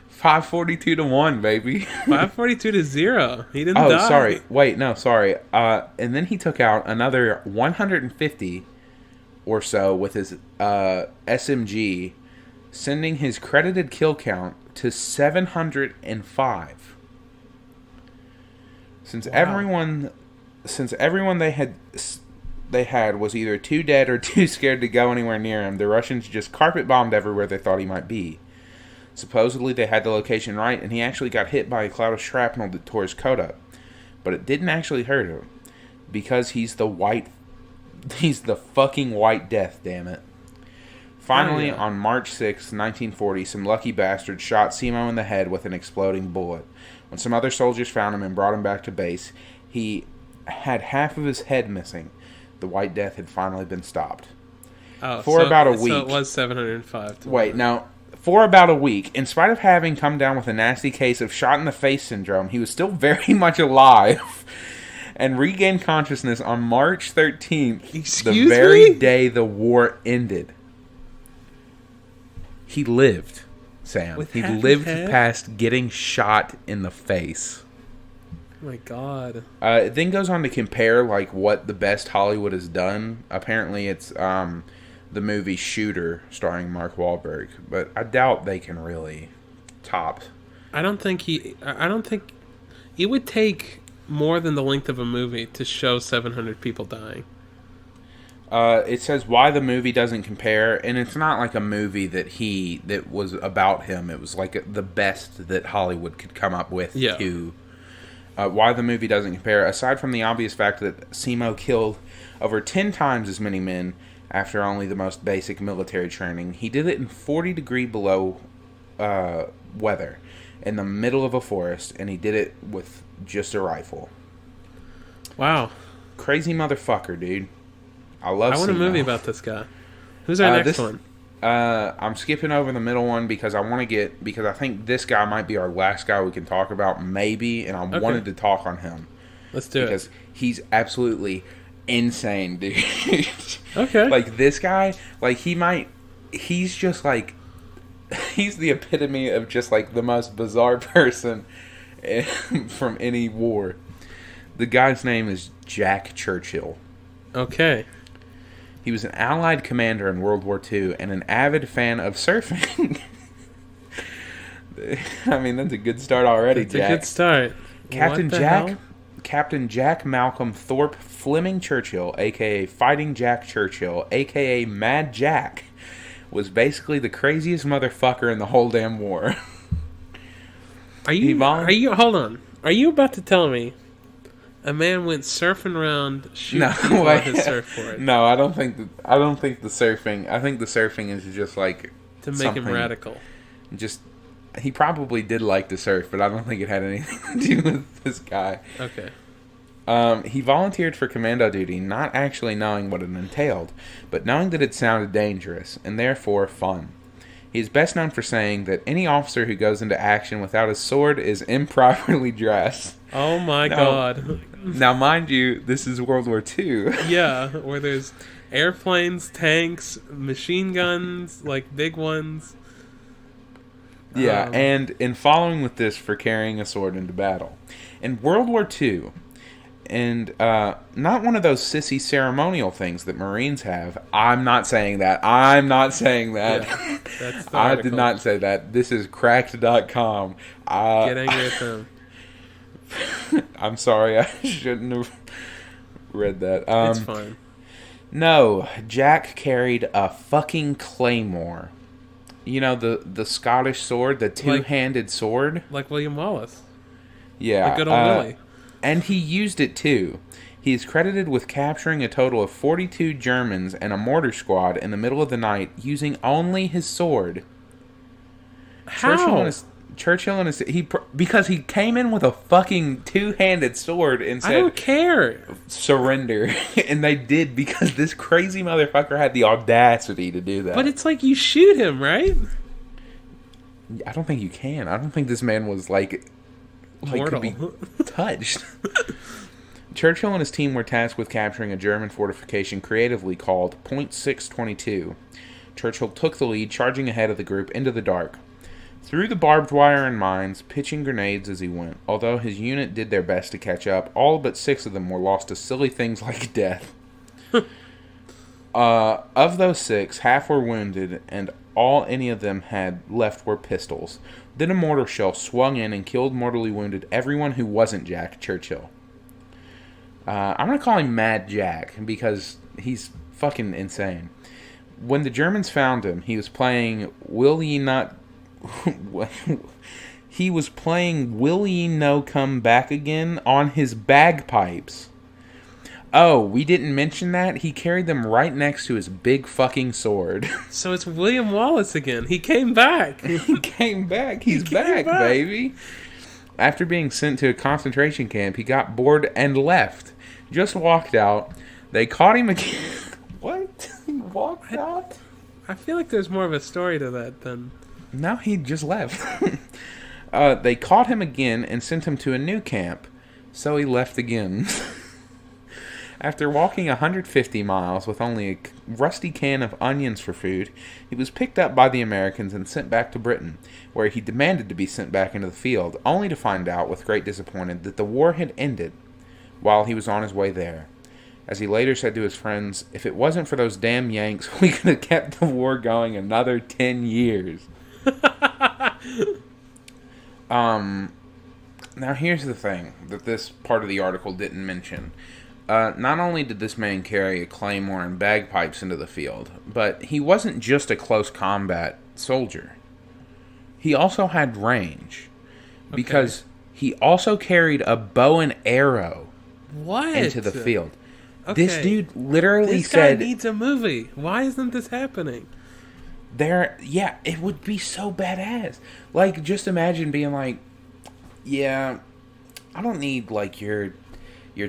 542 to 1, baby. 542 to 0. He didn't die. Oh, sorry. Wait, no, sorry. And then he took out another 150 or so with his SMG, sending his credited kill count to 705. Since everyone they had was either too dead or too scared to go anywhere near him, the Russians just carpet bombed everywhere they thought he might be. Supposedly they had the location right, and he actually got hit by a cloud of shrapnel that tore his coat up. But it didn't actually hurt him, because he's the fucking White Death, damn it. Finally, on March 6, 1940, some lucky bastard shot Simo in the head with an exploding bullet. When some other soldiers found him and brought him back to base, he had half of his head missing. The White Death had finally been stopped. For about a week. So it was 705. Wait, no. For about a week, in spite of having come down with a nasty case of shot-in-the-face syndrome, he was still very much alive and regained consciousness on March 13th, the very day the war ended. He lived, Sam. He lived past getting shot in the face. Oh my God. It then goes on to compare like what the best Hollywood has done. Apparently it's the movie Shooter starring Mark Wahlberg, but I doubt they can really top. I don't think it would take more than the length of a movie to show 700 people dying. It says why the movie doesn't compare, and it's not like a movie that was about him. It was like the best that Hollywood could come up with. Yeah. Why the movie doesn't compare, aside from the obvious fact that Simo killed over 10 times as many men after only the most basic military training. He did it in 40 degree below weather in the middle of a forest, and he did it with just a rifle. Wow. Crazy motherfucker, dude. I want a movie about this guy. Who's our next one? I'm skipping over the middle one because because I think this guy might be our last guy we can talk about, maybe, and I wanted to talk on him. Let's do because he's absolutely insane, dude. Okay. Like, this guy, like, he's just like, he's the epitome of just like the most bizarre person from any war. The guy's name is Jack Churchill. Okay. He was an Allied commander in World War II and an avid fan of surfing. I mean, that's a good start already, It's Jack. a good start. Captain Jack Malcolm Thorpe Fleming Churchill, a.k.a. Fighting Jack Churchill, a.k.a. Mad Jack, was basically the craziest motherfucker in the whole damn war. Are you hold on. Are you about to tell me a man went surfing around shooting people on his surfboard? No, I don't think the surfing. I think the surfing is just like to make him radical. Just he probably did like to surf, but I don't think it had anything to do with this guy. Okay. He volunteered for commando duty, not actually knowing what it entailed, but knowing that it sounded dangerous and therefore fun. He is best known for saying that any officer who goes into action without a sword is improperly dressed. Oh my God. Now, mind you, this is World War II. Yeah, where there's airplanes, tanks, machine guns, like big ones. Yeah, and in following with this for carrying a sword into battle. In World War II, and not one of those sissy ceremonial things that Marines have. I'm not saying that. Yeah, that's the I did not say that. This is cracked.com. Get angry at them. I'm sorry. I shouldn't have read that. It's fine. No, Jack carried a fucking claymore. You know, the Scottish sword, the two-handed sword? Like William Wallace. Yeah. The good old Willie. And he used it too. He is credited with capturing a total of 42 Germans and a mortar squad in the middle of the night using only his sword. How? Churchill and his because he came in with a fucking two-handed sword and said, I don't care. Surrender. And they did because this crazy motherfucker had the audacity to do that. But it's like you shoot him, right? I don't think you can. I don't think this man was like mortal. Could be touched. Churchill and his team were tasked with capturing a German fortification creatively called Point 622. Churchill took the lead, charging ahead of the group into the dark. Through the barbed wire and mines, pitching grenades as he went. Although his unit did their best to catch up, all but 6 of them were lost to silly things like death. Of those 6, half were wounded, and all any of them had left were pistols. Then a mortar shell swung in and killed mortally wounded everyone who wasn't Jack Churchill. I'm going to call him Mad Jack because he's fucking insane. When the Germans found him, he was playing Will Ye Not... he was playing Will Ye No Come Back Again on his bagpipes. Oh, we didn't mention that? He carried them right next to his big fucking sword. So it's William Wallace again. He came back. He came back. He's back, baby. After being sent to a concentration camp, he got bored and left. Just walked out. They caught him again. What? He walked out? I feel like there's more of a story to that than... No, he just left. They caught him again and sent him to a new camp. So he left again. After walking 150 miles with only a rusty can of onions for food, he was picked up by the Americans and sent back to Britain, where he demanded to be sent back into the field, only to find out, with great disappointment, that the war had ended while he was on his way there. As he later said to his friends, if it wasn't for those damn Yanks, we could have kept the war going another 10 years. Now here's the thing that this part of the article didn't mention. Not only did this man carry a claymore and bagpipes into the field, but he wasn't just a close combat soldier. He also had range. Because he also carried a bow and arrow into the field. Okay. This dude literally This said... guy needs a movie. Why isn't this happening? Yeah, it would be so badass. Like, just imagine being like, yeah, I don't need, like, your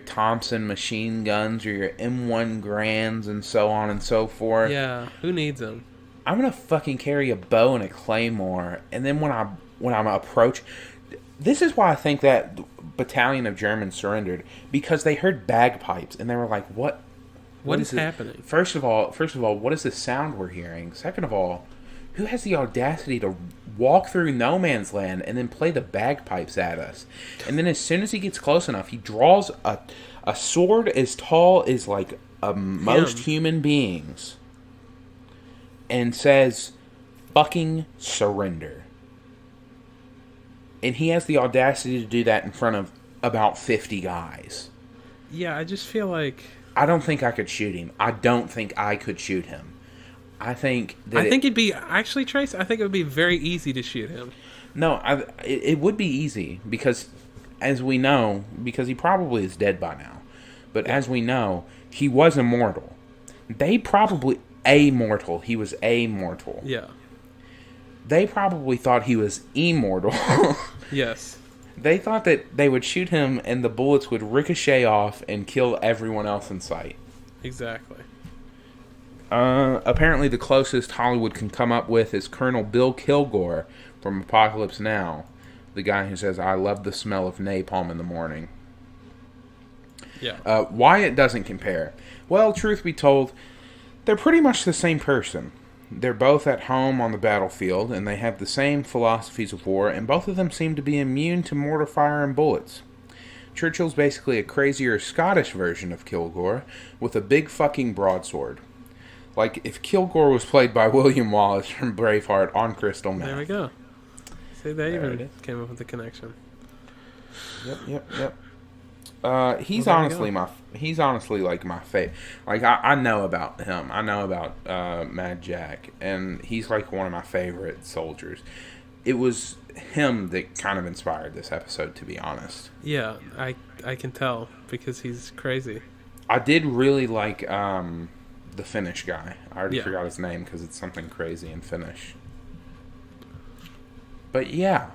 Thompson machine guns or your M1 Grands and so on and so forth. Yeah, who needs them? I'm gonna fucking carry a bow and a claymore, and then when I'm approach, this is why I think that battalion of Germans surrendered, because they heard bagpipes and they were like, what is happening? First of all, what is the sound we're hearing? Second of all, who has the audacity to walk through no man's land and then play the bagpipes at us? And then as soon as he gets close enough, he draws a sword as tall as like most human beings and says, fucking surrender. And he has the audacity to do that in front of about 50 guys. Yeah, I just feel like... I don't think I could shoot him. I don't think I could shoot him. I think it'd be... Actually, Trace, I think it would be very easy to shoot him. No, it would be easy because, as we know, because he probably is dead by now, but as we know, he was immortal. They probably... Immortal. He was immortal. Yeah. They probably thought he was immortal. Yes. They thought that they would shoot him and the bullets would ricochet off and kill everyone else in sight. Exactly. Apparently the closest Hollywood can come up with is Colonel Bill Kilgore from Apocalypse Now. The guy who says, I love the smell of napalm in the morning. Yeah. Why it doesn't compare? Well, truth be told, they're pretty much the same person. They're both at home on the battlefield, and they have the same philosophies of war, and both of them seem to be immune to mortar fire and bullets. Churchill's basically a crazier Scottish version of Kilgore, with a big fucking broadsword. Like, if Kilgore was played by William Wallace from Braveheart on crystal meth. There we go. See, they even came up with the connection. Yep. He's honestly like my favorite. Like I know about him. I know about Mad Jack, and he's like one of my favorite soldiers. It was him that kind of inspired this episode, to be honest. Yeah, I can tell because he's crazy. I did really like the Finnish guy. I already forgot his name because it's something crazy in Finnish. But yeah,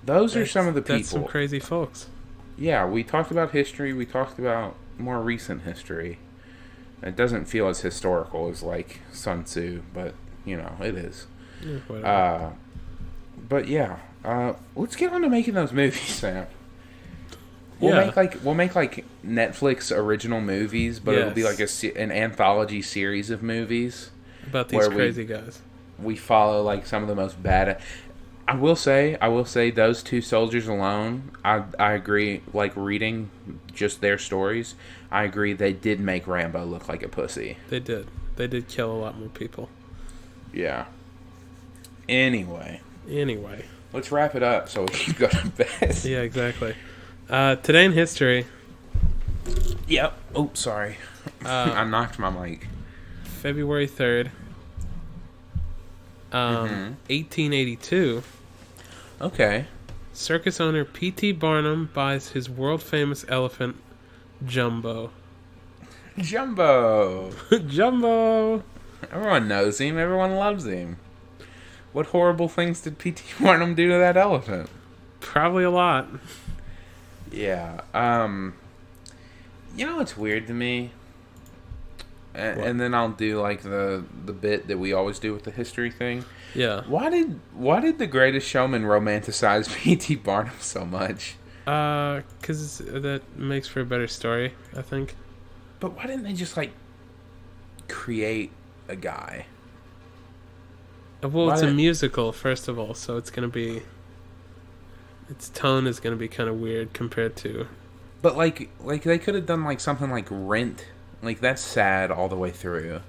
those are some of the people. That's some crazy folks. Yeah, we talked about history. We talked about more recent history. It doesn't feel as historical as, like, Sun Tzu, but, you know, it is. Yeah, but, yeah. Let's get on to making those movies, Sam. We'll make Netflix original movies, but it'll be like an anthology series of movies. About these crazy guys. We follow, like, some of the most bad... I will say those two soldiers alone, I agree, like, reading just their stories, I agree they did make Rambo look like a pussy. They did. They did kill a lot more people. Yeah. Anyway. Let's wrap it up so we can go to bed. Yeah, exactly. Today in history. Yep. Oh, sorry. I knocked my mic. February 3rd. 1882. Okay. Circus owner P.T. Barnum buys his world-famous elephant, Jumbo. Jumbo! Everyone knows him. Everyone loves him. What horrible things did P.T. Barnum do to that elephant? Probably a lot. Yeah. You know what's weird to me? And then I'll do like the bit that we always do with the history thing. Yeah. Why did The Greatest Showman romanticize P.T. Barnum so much? 'Cause that makes for a better story, I think. But why didn't they just like create a guy? Well, it's a musical, first of all, so it's gonna be. Its tone is gonna be kind of weird compared to. But like they could have done like something like Rent. Like, that's sad all the way through.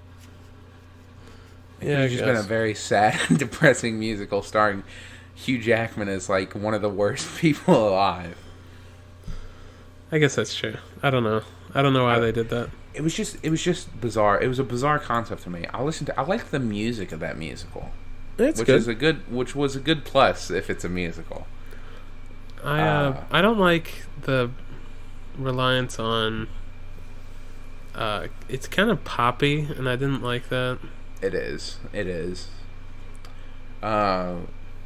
It's just been a very sad and depressing musical starring Hugh Jackman as, like, one of the worst people alive. I guess that's true. I don't know why they did that. It was just bizarre. It was a bizarre concept to me. I liked the music of that musical. It's good. Which was a good plus if it's a musical. I don't like the reliance on... it's kind of poppy, and I didn't like that. It is.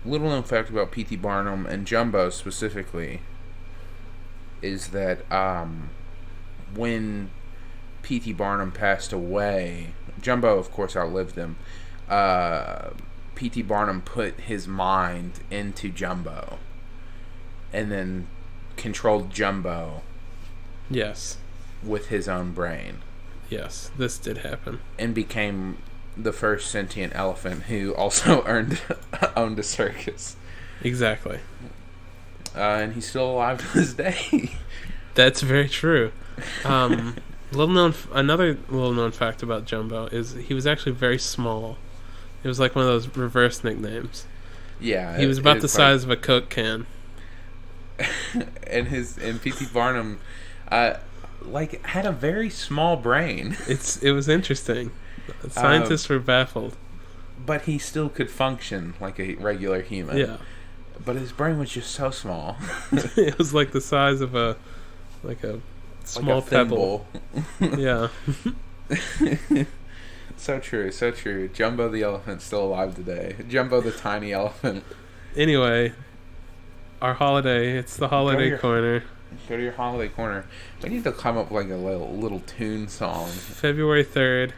Little known fact about P.T. Barnum and Jumbo specifically is that when P.T. Barnum passed away, Jumbo, of course, outlived him. P.T. Barnum put his mind into Jumbo and then controlled Jumbo Yes. with his own brain. Yes, this did happen. And became the first sentient elephant who also owned a circus. Exactly. And he's still alive to this day. That's very true. Another little known fact about Jumbo is he was actually very small. It was like one of those reverse nicknames. Yeah. He was about the size of a Coke can. And P.T. Barnum had a very small brain. It was interesting. Scientists were baffled. But he still could function like a regular human. Yeah. But his brain was just so small. It was like the size of a small pebble. Yeah. So true, so true. Jumbo the elephant's still alive today. Jumbo the tiny elephant. Anyway, our holiday. It's the holiday corner. Go to your holiday corner. We need to come up with like a little tune song. February 3rd.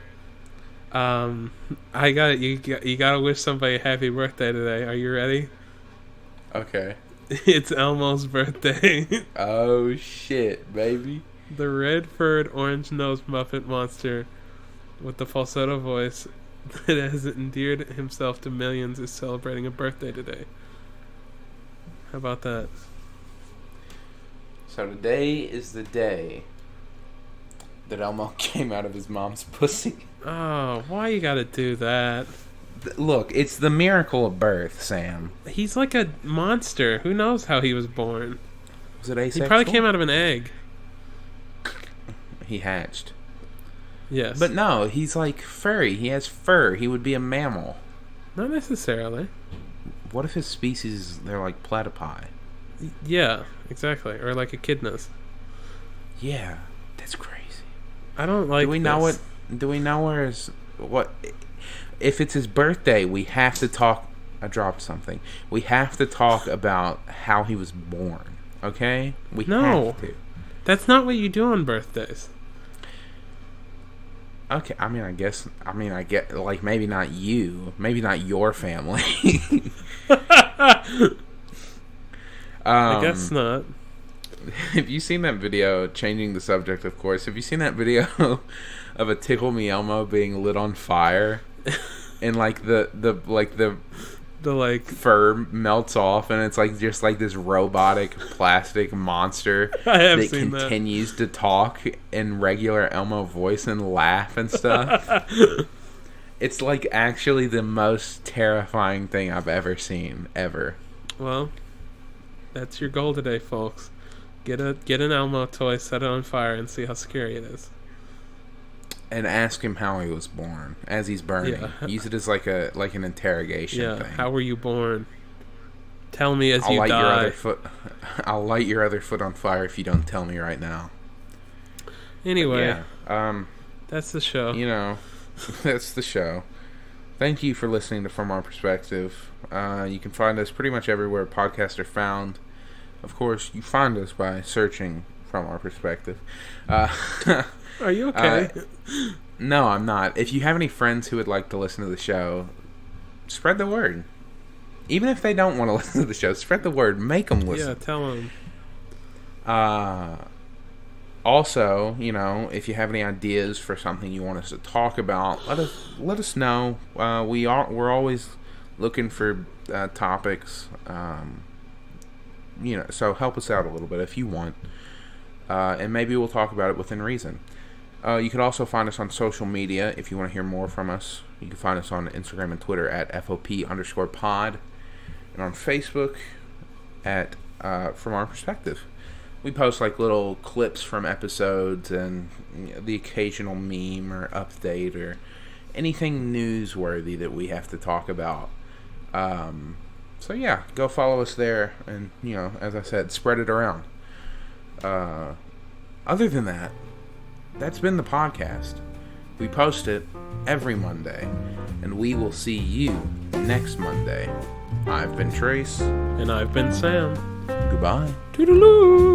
You gotta wish somebody a happy birthday today. Are you ready? Okay. It's Elmo's birthday. Oh shit, baby. The red-furred, orange-nosed Muppet monster with the falsetto voice that has endeared himself to millions is celebrating a birthday today. How about that? So today is the day that Elmo came out of his mom's pussy. Oh, why you gotta do that? Look, it's the miracle of birth, Sam. He's like a monster. Who knows how he was born? Was it asexual? He probably came out of an egg. He hatched. Yes. But no, he's like furry. He has fur. He would be a mammal. Not necessarily. What if his species, they're like platypi? Yeah, exactly. Or like echidnas. Yeah, that's crazy. I don't like Do we know what... If it's his birthday, we have to talk... I dropped something. We have to talk about how he was born. Okay? We have to. That's not what you do on birthdays. Okay, I get, like, maybe not you. Maybe not your family. I guess not. Have you seen that video, changing the subject, of course, have you seen that video of a Tickle Me Elmo being lit on fire? And, like, the fur melts off, and it's, like, just, like, this robotic plastic monster that continues to talk in regular Elmo voice and laugh and stuff. It's, like, actually the most terrifying thing I've ever seen, ever. Well, that's your goal today, folks. Get an Elmo toy, set it on fire, and see how scary it is. And ask him how he was born as he's burning. Yeah. Use it as like an interrogation thing. How were you born? Tell me as you die. I'll light your other foot on fire if you don't tell me right now. Anyway, that's the show. You know, that's the show. Thank you for listening to From Our Perspective. You can find us pretty much everywhere podcasts are found. Of course, you find us by searching From Our Perspective. Are you okay? No, I'm not. If you have any friends who would like to listen to the show, spread the word. Even if they don't want to listen to the show, spread the word. Make them listen. Yeah, tell them. Also, you know, if you have any ideas for something you want us to talk about, let us know. We're always looking for topics. You know, so help us out a little bit if you want. And maybe we'll talk about it within reason. You can also find us on social media if you want to hear more from us. You can find us on Instagram and Twitter at FOP_pod. And on Facebook at From Our Perspective. We post like little clips from episodes and the occasional meme or update or anything newsworthy that we have to talk about. So yeah, go follow us there and, you know, as I said, spread it around. Other than that, that's been the podcast. We post it every Monday, and we will see you next Monday. I've been Trace. And I've been Sam. Goodbye. Toodaloo!